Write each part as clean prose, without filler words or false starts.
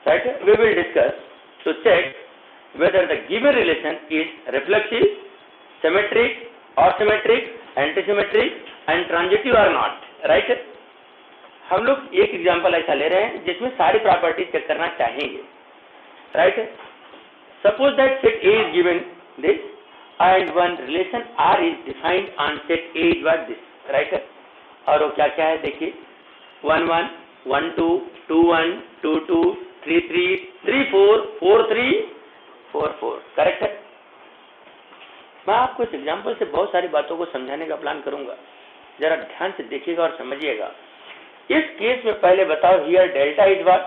right? We will discuss to check whether the given relation is reflexive, symmetric, asymmetric, antisymmetric and transitive or not, right? हम लोग एक example ऐसा ले रहे हैं जिसमें सारी प्रॉपर्टी चेक करना चाहेंगे, right? Suppose that set A is given this and one relation R is defined on set A is what this, right? और वो क्या क्या है देखिए, 1 1 1 2 2 1 2 2 3 3 3 4 4 3 4 4, करेक्ट है? मैं आपको इस एग्जांपल से बहुत सारी बातों को समझाने का प्लान करूंगा, जरा ध्यान से देखिएगा और समझिएगा। इस केस में पहले बताओ, here delta is what,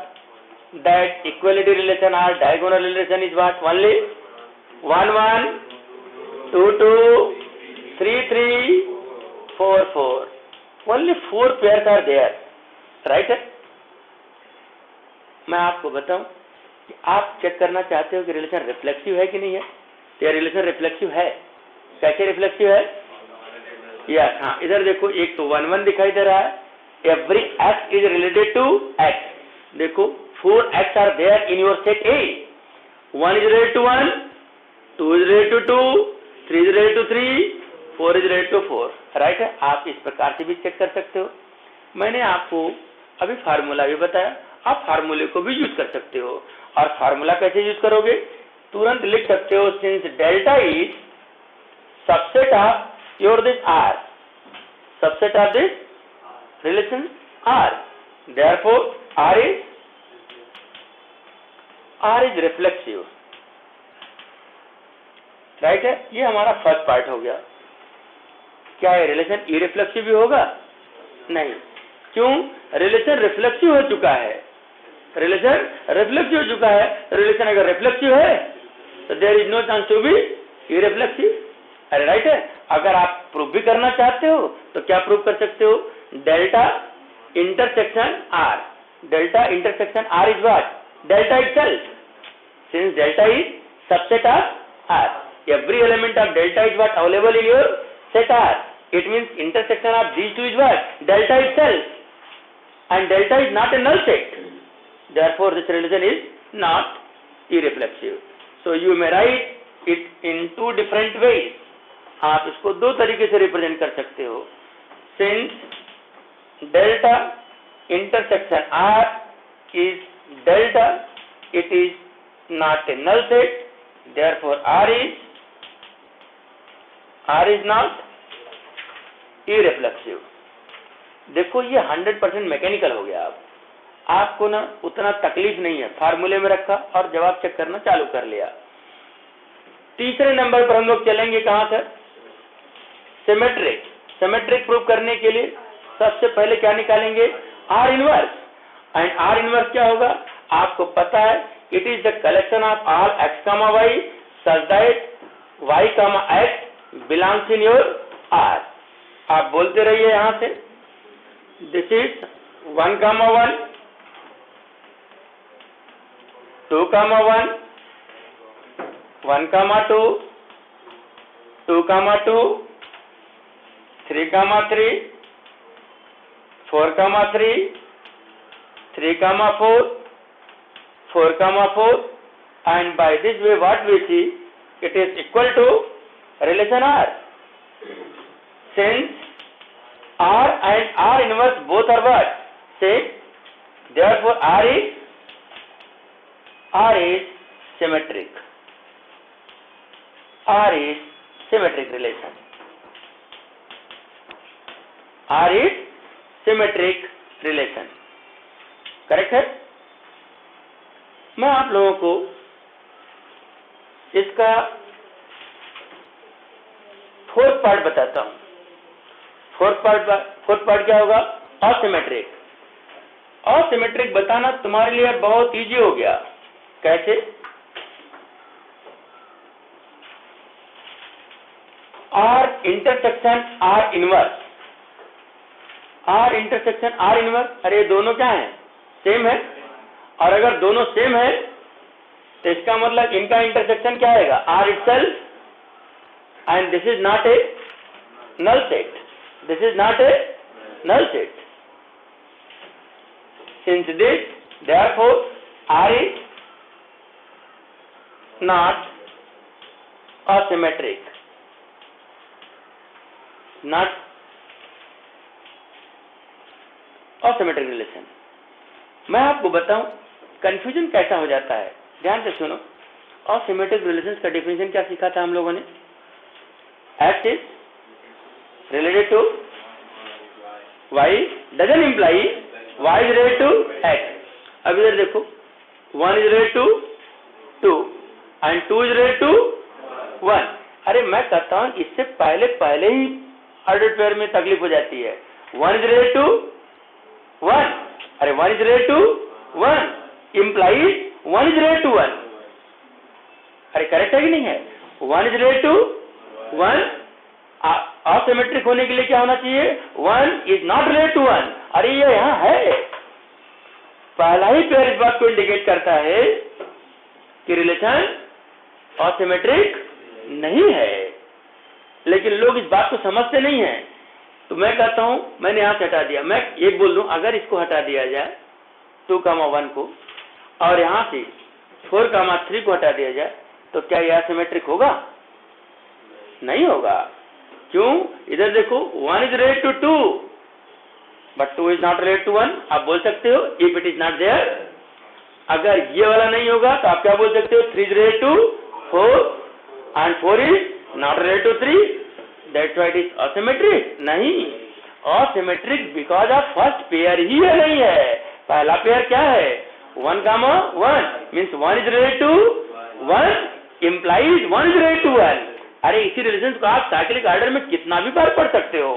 that equality relation और diagonal relation is what, only 1 1 2 2 3 3 4 4, only 4 pairs are there, right? मैं आपको बताऊं कि आप चेक करना चाहते हो कि रिलेशन रिफ्लेक्सिव है कि नहीं है, तो यह रिलेशन रिफ्लेक्सिव है। कैसे रिफ्लेक्सिव है? यस, हाँ, इधर देखो, एक तो 1 1 दिखाई दे रहा है, every x is related to x, देखो 4 x are there in your set A, 1 is related to 1, 2 is related to 2, 3 is related to 3, 4 is related to 4, right है? आप इस प्रकार से भी चेक कर सकते हो। मैंने आपको अभी फार्मूला भी बताया, आप फार्मूले को भी यूज कर सकते हो। और फार्मूला कैसे यूज करोगे? तुरंत लिख सकते हो, since delta is subset of your this R, subset of this relation R, therefore R is reflexive, right है? ये हमारा फर्स्ट पार्ट हो गया। क्या है रिलेशन इरिफ्लेक्सिव भी होगा? नहीं। क्यों? रिलेशन रिफ्लेक्सिव हो चुका है, रिलेशन रिफ्लेक्सिव हो चुका है। रिलेशन अगर रिफ्लेक्सिव है तो there is no chance to be irreflexive, अरे राइट है? अगर आप प्रूव भी करना चाहते हो तो क्या प्रूव कर सकते हो? Delta intersection R, delta intersection R is what? Delta itself, since delta is subset of R, every element of delta is what available in your set R, it means intersection of these two is what? Delta itself, and delta is not a null set, therefore this relation is not irreflexive. So you may write it in two different ways, आप इसको दो तरीके से represent कर सकते हो। Since delta intersection R is delta, it is not a null set, therefore R is not irreflexive. देखो ये 100% मैकेनिकल हो गया। आपको ना उतना तकलीफ नहीं है, फार्मूले में रखा और जवाब चेक करना चालू कर लिया। तीसरे नंबर पर हम लोग चलेंगे कहां सर? सिमेट्रिक। सिमेट्रिक प्रूव करने के लिए सबसे पहले क्या निकालेंगे? R inverse. And R inverse क्या होगा? आपको पता है, it is the collection of all x, y such that y, x belongs in your R। आप बोलते रहिए यहां से, this is 1, 1 2, 1 1, 2 2, 2 3, 3 4, 3 3, 4 4, 4, and by this way what we see, it is equal to relation R. Since R and R inverse both are what? Same, therefore R is symmetric. R is symmetric relation. R is symmetric relation. Correct है? मैं आप लोगों को इसका fourth part बताता हूं। Fourth part क्या होगा? असिमेट्रिक। असिमेट्रिक बताना तुम्हारे लिए बहुत इजी हो गया। कैसे? R intersection R inverse, R intersection R inverse, अरे दोनों क्या है? सेम है। और अगर दोनों सेम है तो इसका मतलब इनका इंटरसेक्शन क्या आएगा? R itself, and this is not a null set. This is not a null set. Since this, therefore R is not asymmetric, not asymmetric relation। मैं आपको बताऊं कंफ्यूजन कैसा हो जाता है, ध्यान से सुनो। asymmetric relations का डेफिनेशन क्या सीखा था हम लोगों ने? X is related to Y doesn't imply Y is related to X। अब इधर देखो 1 is related to 2 and 2 is related to 1। अरे मैं कहता हूं इससे पहले ही ऑर्डर पेयर में तकलीफ हो जाती है। 1 is related to 1, अरे 1 is related to 1 implies 1 is related to 1। अरे करेक्ट है कि नहीं है? 1 is related to 1, असिमेट्रिक होने के लिए क्या होना चाहिए? 1 is not related to 1। अरे ये यहां है, पहला ही पेयर इस बात को इंडिकेट करता है कि रिलेशन असिमेट्रिक नहीं है, लेकिन लोग इस बात को समझते नहीं है। तो मैं कहता हूं मैंने यहां से हटा दिया, मैं एक बोल दूं अगर इसको हटा दिया जाए 2,1 को और यहां से 4,3 को हटा दिया जाए तो क्या यह असिमेट्रिक होगा? नहीं होगा। क्यों? इधर देखो 1 is related to 2 but 2 is not related to 1। आप बोल सकते हो if it is not there। अगर ये वाला नहीं होगा तो आप क्या बोल सकते हो? 3 is related to 4 and 4 is not related to 3, that's why it is asymmetric। नहीं, asymmetric because of first pair ही है, नहीं है। पहला पेयर क्या है? 1,1 means 1 is related to 1 implies 1 is related to 1। अरे इसी रिलेशन को आप साइक्लिक ऑर्डर में कितना भी बार पढ़ सकते हो।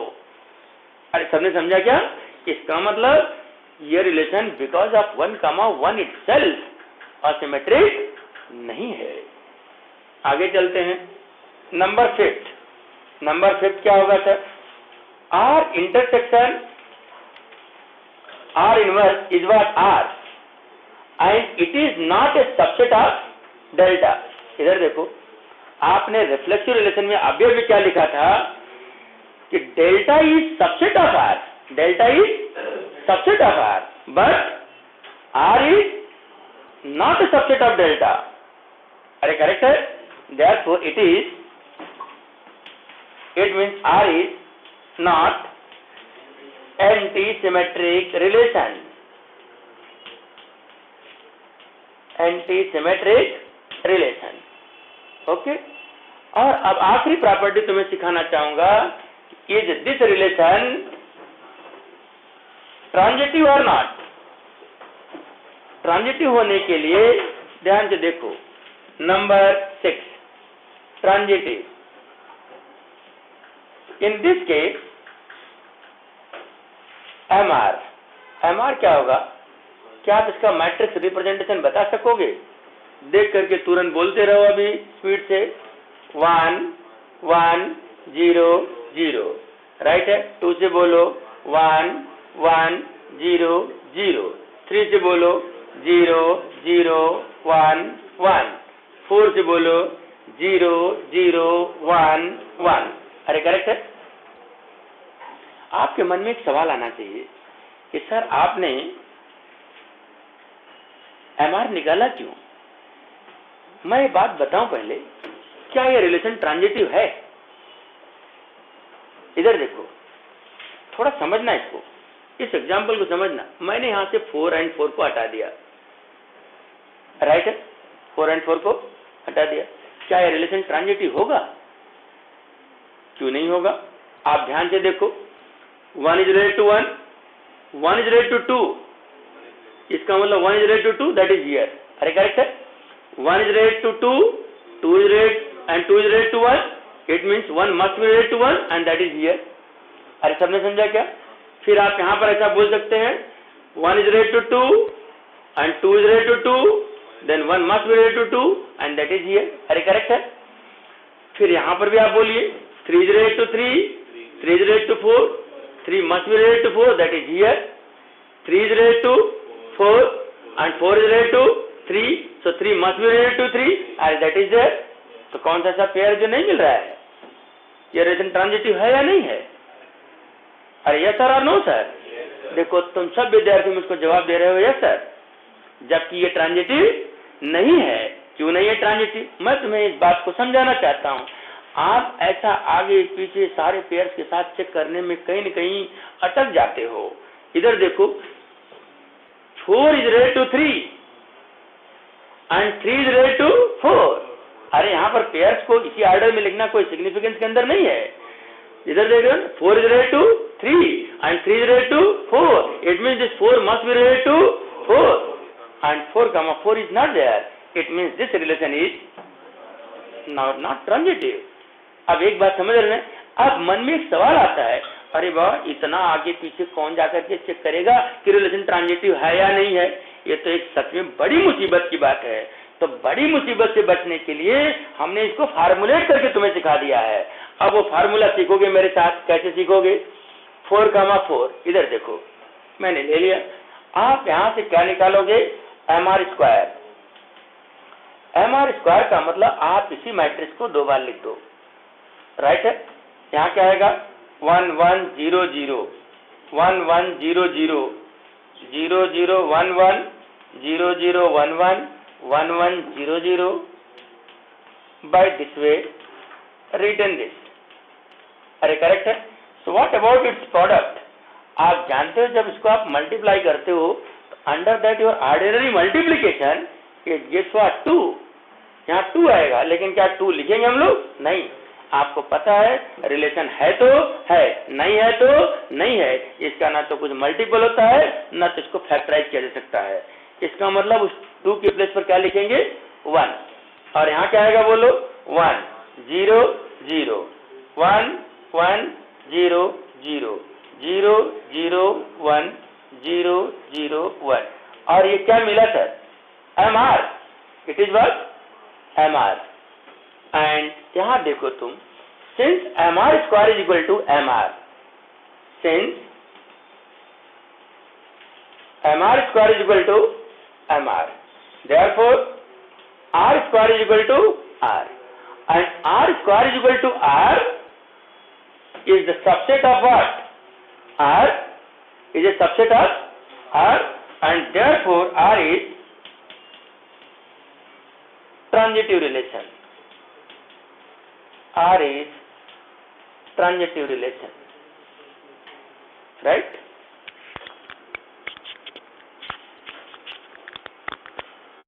अरे सबने समझा क्या? इसका मतलब ये relation because of 1,1 itself asymmetric नहीं है। आगे चलते हैं। नंबर 5 क्या होगा sir? R intersection R inverse is what? R and it is not a subset of delta. इधर देखो आपने रिफ्लेक्सिव रिलेशन में अभी अभी क्या लिखा था कि delta is subset of R, delta is subset of R but R is not a subset of delta. अरे करेक्ट है? Therefore it means R is not anti symmetric relation, anti symmetric relation. Okay और अब आखिरी property तुम्हें सिखाना चाहूंगा, is this relation transitive और not? Transitive होने के लिए ध्यान से देखो number 6 transitive. In this case MR क्या होगा? क्या आप इसका मैट्रिक्स रिप्रेजेंटेशन बता सकोगे? देख करके तुरंत बोलते रहो अभी स्पीड से। 1 1 0 0 राइट है। 2 से बोलो 1 1 0 0, 3 से बोलो 0 0 1 1, 4 से बोलो 0 0 1 1। अरे करेक्ट है? आपके मन में एक सवाल आना चाहिए कि सर आपने एमआर निकाला क्यों? मैं ये बात बताऊं पहले, क्या ये रिलेशन ट्रांजिटिव है? इधर देखो थोड़ा समझना इसको, इस एग्जाम्पल को समझना। मैंने यहां से 4 and 4 को हटा दिया, राइट है? 4 and 4 को हटा दिया। क्या ये रिलेशन ट्रांजिटिव होगा? क्यों नहीं होगा? आप ध्यान से देखो 1 is related to 1, 1 is related to 2, इसका मतलब 1 is related to 2, that is here। अरे करेक्ट है? 1 is related to 2, 2 is related and 2 is related to 1, it means 1 must be related to 1 and that is here। अरे सबने समझा क्या? फिर आप यहां पर ऐसा बोल सकते हैं 1 is related to 2 and 2 is related to 2, then 1 must be related to 2 and that is here। अरे करेक्ट है? फिर यहां पर भी आप बोलिए 3 is related to 3, 3 is related to 4, 3 must be related to 4, that is here। 3 is related to 4 and 4 is related to 3, so 3 must be related to 3 and that is there। तो कौन सा ऐसा पेयर जो नहीं मिल रहा है? ये रिलेशन ट्रांजिटिव है या नहीं है? अरे यस सर और नो सर? देखो तुम सब विद्यार्थी मुझको जवाब दे रहे हो यस सर। जबकि ये ट्रांजिटिव नहीं है। क्यों नहीं है ट्रांजिटिव? मैं तुम्हें इस बात को समझाना चाहता हूं। आप ऐसा आगे पीछे सारे पेयर्स के साथ चेक करने में कहीं न कहीं अटक जाते हो। इधर देखो, 4 is related to 3 and 3 is related to 4। अरे यहाँ पर पेयर्स को इसी ऑर्डर में लिखना कोई सिग्निफिकेंस के अंदर नहीं है। इधर देखो, 4 is related to 3 and 3 is related to 4। It means this 4 must be related to 4 and 4 is not there। It means this relation is not transitive। अब एक बात समझ रहे हैं? अब मन में एक सवाल आता है, अरे वाह, इतना आगे पीछे कौन जाकर के चेक करेगा कि रिलेशन ट्रांजिटिव है या नहीं है? ये तो एक सच में बड़ी मुसीबत की बात है। तो बड़ी मुसीबत से बचने के लिए हमने इसको फार्मूलेट करके तुम्हें सिखा दिया है। अब वो फार्मूला सीखोगे मेरे साथ। कैसे सीखोगे? 4, इधर देखो, मैंने ले लिया। आप यहां से क्या निकालोगे? mr square. mr स्क्वायर का मतलब आप इसी मैट्रिक्स को 2 बार लिख दो, राइट है? यहाँ क्या आएगा? 1 1 0 0 1 1 0 0 0 0 1 1 0 0 1 1 1 1 0 0 by this way written this। अरे करेक्ट है। So what about it's product? आप जानते हो जब इसको आप मल्टीप्लाई करते हो under that your ordinary multiplication it gives what 2। यहाँ 2 आएगा, लेकिन क्या 2 लिखेंगे हम लोग? नहीं। आपको पता है रिलेशन है तो है, नहीं है तो नहीं है। इसका ना तो कुछ मल्टीपल होता है, ना तो इसको फैक्टराइज किया जा सकता है। इसका मतलब उस 2 के प्लेस पर क्या लिखेंगे? 1। और यहाँ क्या आएगा बोलो? 1 0 0 1 1 0 0 0 0 1 0 0 1। और ये क्या मिला sir? mr। It is what? mr। And यहां देखो तुम, since mr square is equal to mr, since mr square is equal to mr, therefore r square is equal to r, and r square is equal to r is the subset of what? R is a subset of r, and therefore r is transitive relation। R is transitive relation, right?